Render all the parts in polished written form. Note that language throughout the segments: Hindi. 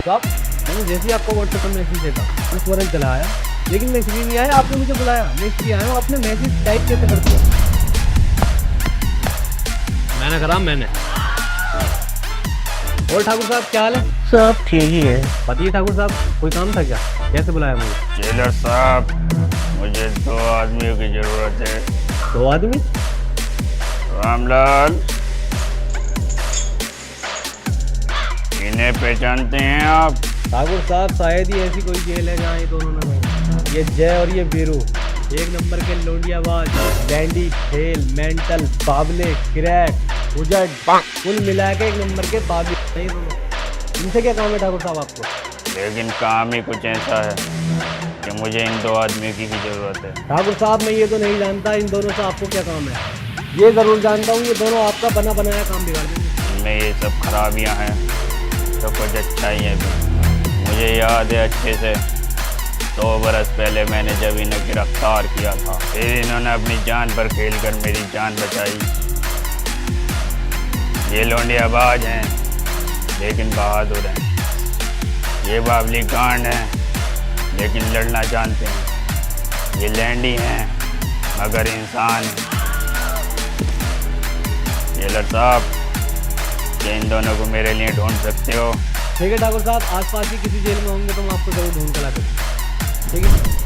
साहब मैंने जैसे ही आपको व्हाट्सएप पर मैसेज देखा मैं फौरन चला आया, लेकिन मैं इसलिए नहीं आया, आपने मुझे बुलाया, मैं इसलिए आया हूँ। अपने मैसेज टाइप कैसे करते हो? मैंने करा मैंने। और ठाकुर साहब क्या हाल है? सब ठीक ही है। बताइए ठाकुर साहब, कोई काम था क्या? कैसे बुलाया मुझे? जेलर साहब, मुझे 2 आदमियों की जरूरत है। 2 आदमी? रामलाल, इन्हें पहचानते हैं आप? ठाकुर साहब शायद ही ऐसी कोई जेल है जहाँ ये दोनों ना गए। ये जय और ये वीरू एक नंबर के लोंडियाबाज, बैंडी, खेल, मेंटल, बाबले, क्रैक, उजड़, कुल मिला के एक नंबर के बाबी नहीं दोनों। इनसे क्या काम है ठाकुर साहब आपको? लेकिन काम ही कुछ ऐसा है कि मुझे इन 2 आदमियों की जरूरत है। ठाकुर साहब मैं ये तो नहीं जानता इन दोनों से आपको क्या काम है। ये जरूर जानता हूँ ये दोनों आपका बना बनाया काम बिगाड़ देंगे। इनमें ये सब खराबियां हैं तो कुछ अच्छाइयाँ भी। मुझे याद है अच्छे से 2 बरस पहले मैंने जब इन्हें गिरफ्तार किया था, फिर इन्होंने अपनी जान पर खेलकर मेरी जान बचाई। ये लोंडियाबाज हैं लेकिन बहादुर हैं। ये बावली कांड हैं लेकिन लड़ना जानते हैं। ये लैंडी हैं मगर इंसान हैं। जेलर साहब, क्या इन दोनों को मेरे लिए ढूंढ सकते हो? ठीक है ठाकुर साहब, आसपास की किसी जेल में होंगे तो मैं आपको जरूर ढूंढ कर ला दूंगा। ठीक है।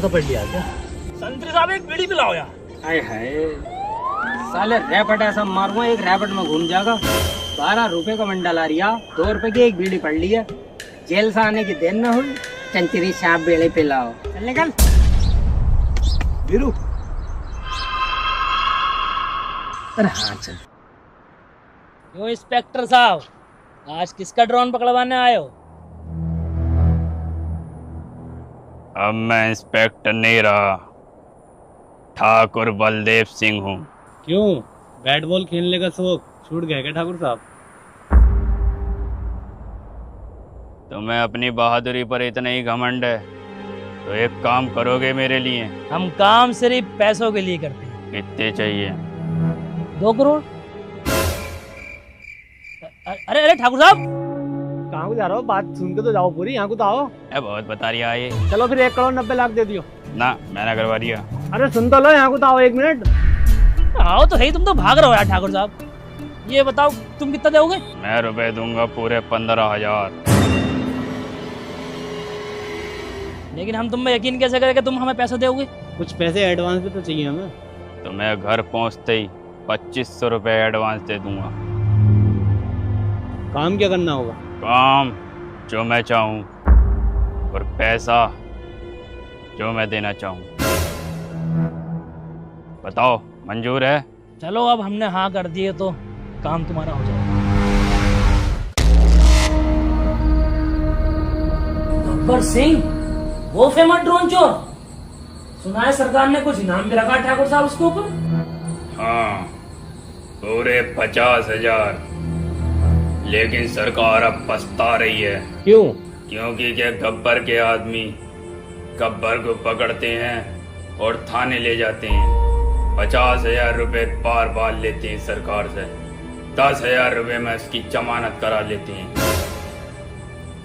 पढ़ लिया क्या? संतरी साहब एक बीड़ी पिलाओ यार। हाय हाय, साले रैपट ऐसा मारूंगा एक रैपट में घूम जाएगा। 12 रुपए का मंडा ला रिया, 2 रुपए की एक बीड़ी पड़ ली है। जेल से आने की देर न हुई, चंचरी सांप बेड़े पिलाओ। चल निकल वीरू। अरे हाँ चल। क्यों इंस्पेक्टर साहब, आज किसका ड्रोन पकड़वाने आए हो? अब मैं इंस्पेक्टर नहीं रहा, ठाकुर बलदेव सिंह हूँ। क्यों बैट बॉल खेलने का शौक छूट गया क्या ठाकुर साहब? तुम्हें अपनी बहादुरी पर इतना ही घमंड है तो एक काम करोगे मेरे लिए? हम काम सिर्फ पैसों के लिए करते हैं। कितने चाहिए? 2 करोड़। अरे अरे ठाकुर साहब, कहाँ को जा रहे हो? बात सुन के तो जाओ पूरी, यहाँ को तो आओ। बहुत बता रही है ये। चलो फिर 1 करोड़ 90 लाख दे दियो। ना, मैंने करवा दिया। अरे सुन तो लो, यहाँ को तो आओ 1 मिनट। आओ तो है, तुम तो भाग रहे हो यार ठाकुर साहब। ये बताओ तुम कितना दोगे? मैं रुपए दूंगा पूरे 15,000। लेकिन हम तुम में यकीन कैसे करें कि तुम हमें पैसा दोगे? कुछ पैसे एडवांस भी तो चाहिए हमें। तो मैं घर पहुंचते ही 2500 रुपए एडवांस दे दूंगा। काम क्या करना होगा? काम जो मैं चाहूँ और पैसा जो मैं देना चाहूँ। बताओ मंजूर है? चलो अब हमने हाँ कर दिए तो काम तुम्हारा हो जाएगा। गब्बर सिंह, वो फेमस ड्रोन चोर, सुना है सरकार ने कुछ इनाम भी रखा ठाकुर साहब उसके ऊपर? हाँ, पूरे 50,000। लेकिन सरकार अब पछता रही है। क्यों? क्योंकि क्या गब्बर के आदमी गब्बर को पकड़ते हैं और थाने ले जाते हैं। 50,000 रुपए बार बार लेते हैं सरकार से। 10,000 रुपए में उसकी जमानत करा लेते हैं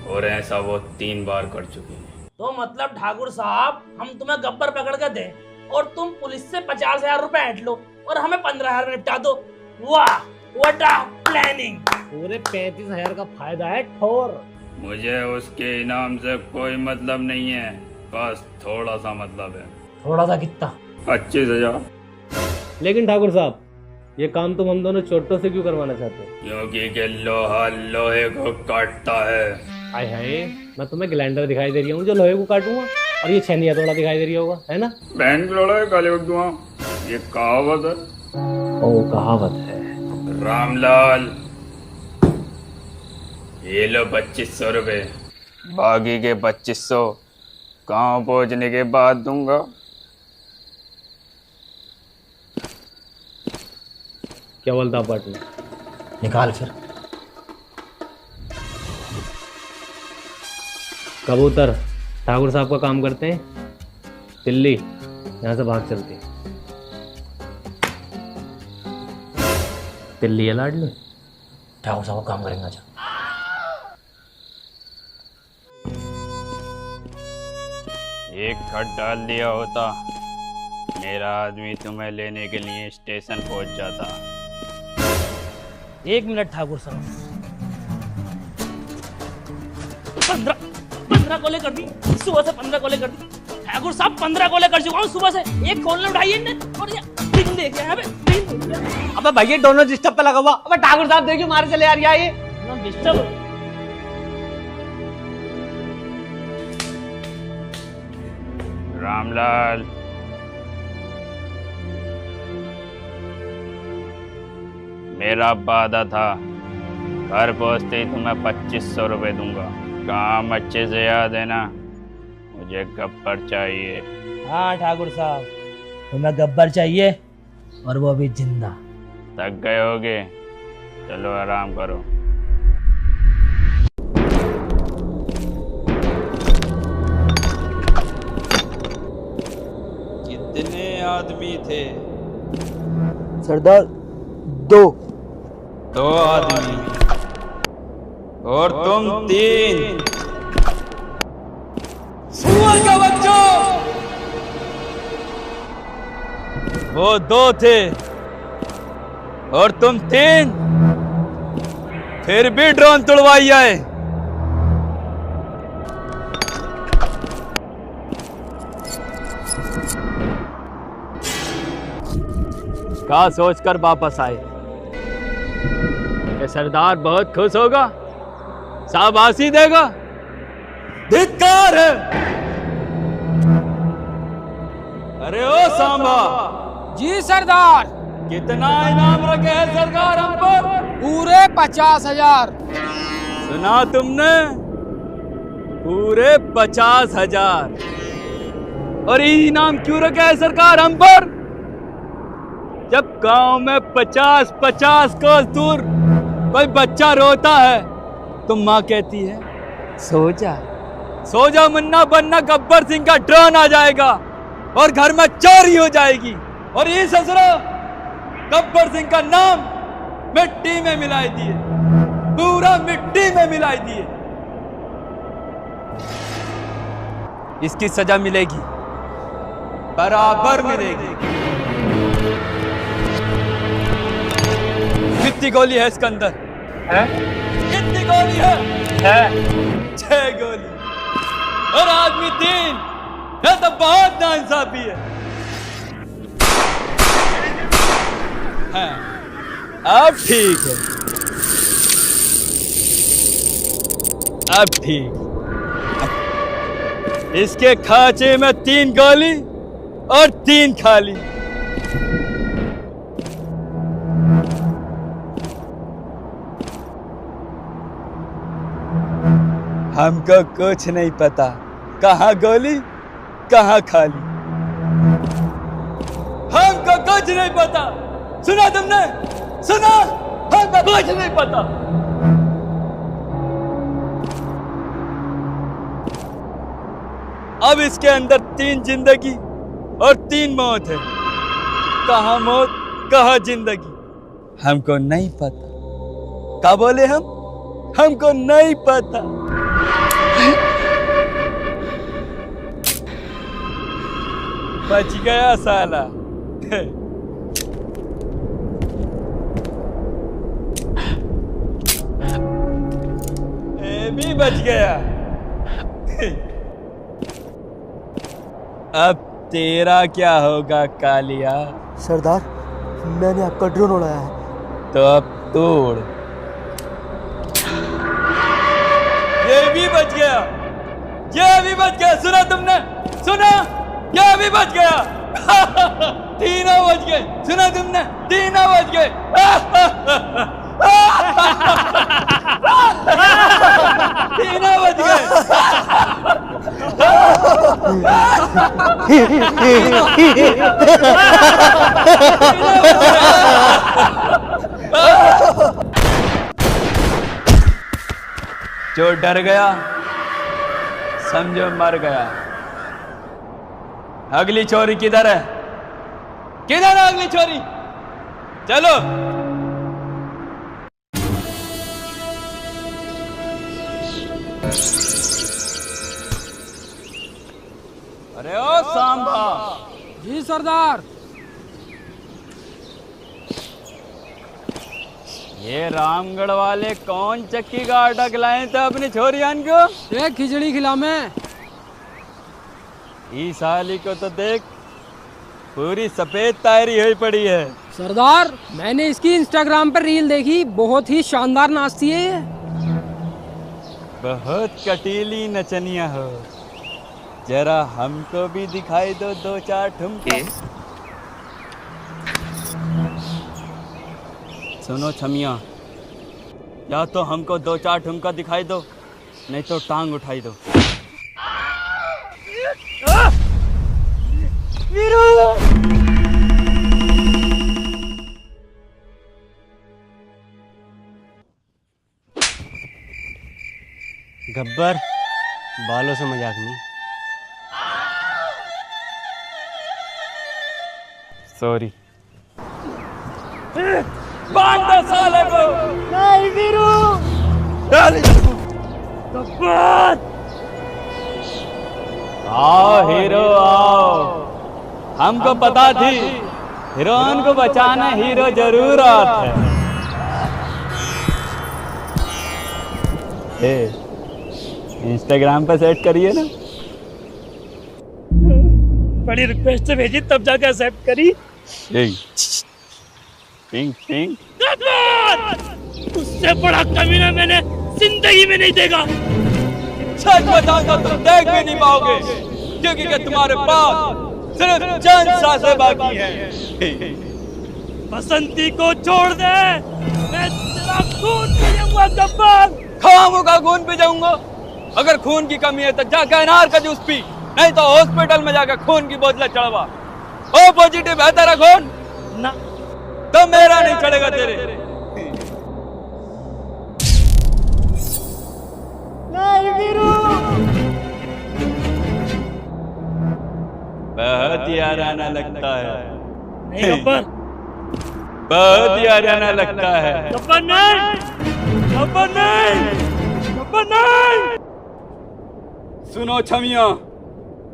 और ऐसा वो 3 बार कर चुके हैं। तो मतलब ठाकुर साहब, हम तुम्हें गब्बर पकड़ के दे और तुम पुलिस से 50,000 रुपए ऐंठ लो और हमें 15,000 में निपटा दो। वाह, व्हाट अ प्लानिंग। पूरे 35,000 का फायदा है ठोर। मुझे उसके इनाम से कोई मतलब नहीं है, बस थोड़ा सा मतलब है। थोड़ा सा कितना? 25,000। लेकिन ठाकुर साहब, ये काम तुम हम दोनों चोटों से क्यों करवाना चाहते हो? क्योंकि के लोहा लोहे को काटता है। हाय हाय, मैं तुम्हें ग्लैंडर दिखाई दे रही हूँ जो लोहे को काटूंगा, और ये छेनी हथौड़ा दिखाई दे रही होगा, है ना? बहन की लड़ाई काले बगुआ, ये कहावत है। ओ कहावत है। रामलाल, ये लो 2500 रुपए, बाकी के 2500 गाँव पहुंचने के बाद दूंगा। क्या बोलता पार्टनर? निकाल फिर। कबूतर ठाकुर साहब का काम करते हैं, दिल्ली यहाँ से भाग चलती है। दिल्ली है लाडली, ठाकुर साहब काम करेंगे। अच्छा एक खत डाल दिया होता, मेरा आदमी तुम्हें लेने के लिए स्टेशन पहुंच जाता। 1 मिनट ठाकुर साहब। 15 कॉलें कर दी सुबह से, 15 कॉलें कर दी ठाकुर साहब, 15 कॉलें कर चुका हूँ सुबह से। एक कॉल न उठाइए ने, और ये रिंग देखे हैं। अबे भैया दोनों डिस्टर्ब पे लगा हुआ। अबे ठाकुर साहब देखिए मारे चले आ रही है ये। डिस्टर्ब। रामलाल, मेरा वादा था घर पहुंचते ही तुम्हें 2500 रुपए दूंगा। काम अच्छे से याद है ना? मुझे गब्बर चाहिए। हाँ ठाकुर साहब, तुम्हें गब्बर चाहिए, और वो भी जिंदा। थक गए होगे, चलो आराम करो। कितने आदमी थे? सरदार 2 आदमी, और तुम 3। सुअर का बच्चों, वो 2 थे और तुम 3, फिर भी ड्रोन तुड़वाई आए। क्या सोचकर वापस आए? ये सरदार बहुत खुश होगा, शाबाशी देगा। धिक्कार है। अरे ओ सांबा। जी सरदार। कितना इनाम रखे है सरकार हम पर? पूरे 50,000। सुना तुमने? पूरे 50,000। और ये इनाम क्यों रखे है सरकार हम पर? जब गांव में 50-50 कोस दूर कोई बच्चा रोता है तो माँ कहती है सो जा, सो जा मुन्ना, वरना गब्बर सिंह का ड्रोन आ जाएगा और घर में चोरी हो जाएगी। और ये ससुरा गब्बर सिंह का नाम मिट्टी में मिलाई दिए, पूरा मिट्टी में मिलाई दिए। इसकी सजा मिलेगी, बराबर मिलेगी। कितनी गोली है इसके अंदर? है? कितनी गोली है? 6 गोली, और आदमी 3। यह तो बहुत नाइंसाफी है। अब ठीक है, अब ठीक। इसके खांचे में 3 गोली और 3 खाली। हमको कुछ नहीं पता, कहाँ गोली कहाँ खाली। हमको कुछ नहीं पता। सुना तुमने? सुना? हमको कुछ नहीं पता। अब इसके अंदर 3 जिंदगी और 3 मौत है। कहाँ मौत कहाँ जिंदगी हमको नहीं पता। क्या बोले हम? हमको नहीं पता। बच गया साला। ये भी बच गया। अब तेरा क्या होगा कालिया? सरदार, मैंने आपका ड्रोन उड़ाया है। तो अब तोड़। ये भी बच गया। ये भी बच गया, सुना तुमने? सुना? ये भी बच गया। तीनों बच गए, सुना तुमने? तीनों बच गए। तीनों बच गए। जो डर गया समझो मर गया। अगली चोरी किधर है? किधर है अगली चोरी? चलो। अरे ओ सांबा। जी सरदार। ये रामगढ़ वाले कौन चक्की का आटा खिलाए थे अपनी छोरियान को? एक खिचड़ी खिला मैं। इस साली को तो देख, पूरी सफेद तायरी हुई पड़ी है। सरदार, मैंने इसकी इंस्टाग्राम पर रील देखी, बहुत ही शानदार नाचती है ये। बहुत कटीली नचनिया हो, जरा हमको भी दिखाई दो 2-4 ठुमके। सुनो छमिया, या तो हमको 2-4 ठुमका दिखाई दो, नहीं तो टांग उठाई दो। गब्बर, बालों से मजाक नहीं। सॉरी। बांध दो साले को। नहीं वीरू। आओ हीरो आओ। हमको पता थी हीरोइन को बचाना हीरो जरूर आता है। इंस्टाग्राम पर सेट करिए ना। बड़ी रिक्वेस्ट से भेजी तब जाके एक्सेप्ट करी। Pink pink. उससे बड़ा कमीना मैंने जिंदगी में नहीं देखा। सच बताऊंगा तुम देख भी नहीं पाओगे, क्योंकि तुम्हारे पास सिर्फ चंद सांसें बाकी हैं। बसंती को छोड़ दे, मैं तेरा खून पी जाऊंगा गब्बर। खामों का खून पी जाऊंगा। अगर खून की कमी है तो जाकर अनार का जूस पी, नहीं तो हॉस्पिटल में जाकर खून की बोतलें चढ़वा। ओ पॉजिटिव है तेरा खून ना, तो मेरा नहीं चढ़ेगा तेरे। नहीं वीरू। बहुत ही आराना लगता है। नहीं गब्बर, बहुत ही आराना लगता है। गब्बर नहीं, गब्बर नहीं, गब्बर नहीं। सुनो छमिया,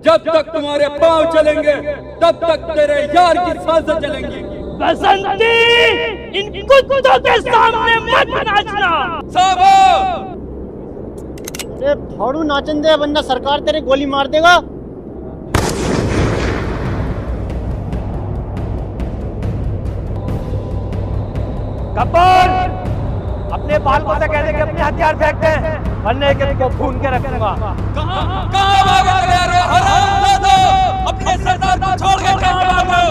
जब तक तुम्हारे पांव चलेंगे तब तक तेरे यार की सांसें चलेंगी। बसंती, इन कुत्तों के सामने मत नाचना। साबो! अरे फाड़ू नाचन दे, वरना सरकार तेरे गोली मार देगा। गब्बर, अपने बालकों से कह दे कि अपने हथियार फेंक दें, वरना एक को भून के रखूंगा। कहाँ भागे रे हरामजादो? अपने सरदार को छोड़ के कहाँ भागो?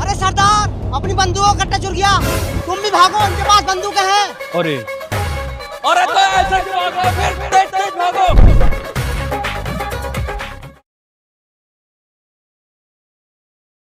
अरे सरदार, अपनी बंदूकों का कट्टा चुर गया, तुम भी भागो, उनके पास बंदूक है। अरे तो ऐसे क्यों भागो? फिर तेज भागो।